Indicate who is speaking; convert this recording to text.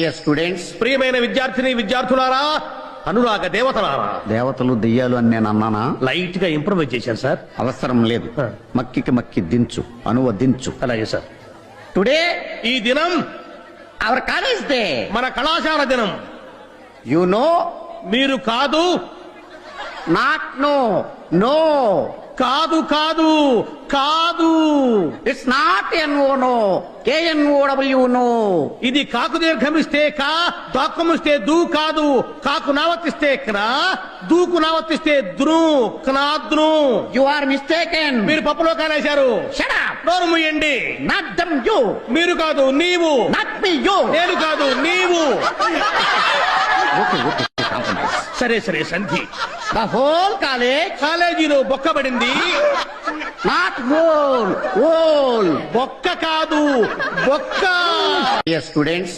Speaker 1: Students,
Speaker 2: ప్రియమైన విద్యార్థిని విద్యార్థులారా, అనురాగ దేవతలారా.
Speaker 1: దేవతలు దెయ్యాలు అని నేను అన్నానా?
Speaker 2: లైట్ గా ఇంప్రూవైజ్ చేశాను సార్.
Speaker 1: అవసరం లేదు. మక్కికి మక్కి దించు, అనువదించు.
Speaker 2: అలాగే సార్.
Speaker 1: టుడే
Speaker 2: ఈ దినం
Speaker 1: అవర్ కాలేజ్ డే,
Speaker 2: మన కళాశాల దినం.
Speaker 1: You know.
Speaker 2: మీరు కాదు,
Speaker 1: నాట్ నో. నో.
Speaker 2: కాదు కాదు కాదు.
Speaker 1: It's not N O no, K N O W know.
Speaker 2: ఇది కాకు దీర్ఘమిస్తే కా, దాక్కుమిస్తే దూ కాదు. కాకు నావర్తిస్తే క్రా, దూకు నావర్తిస్తే ద్రు, క్నాద్రు.
Speaker 1: You are mistaken.
Speaker 2: మీరు పప్పులో కాలేశారు.
Speaker 1: Shut up.
Speaker 2: నోరు మూయండి.
Speaker 1: Not dum you.
Speaker 2: మీరు కాదు నీవు.
Speaker 1: Not me you.
Speaker 2: నేను కాదు నీవు.
Speaker 1: Okay okay, compromise.
Speaker 2: సరే సరే సంధి.
Speaker 1: ద హోల్ కాలేజ్
Speaker 2: కాలేజీలో బొక్కబడింది.
Speaker 1: Not whole, whole.
Speaker 2: బొక్క కాదు బొక్క.
Speaker 1: స్టూడెంట్స్,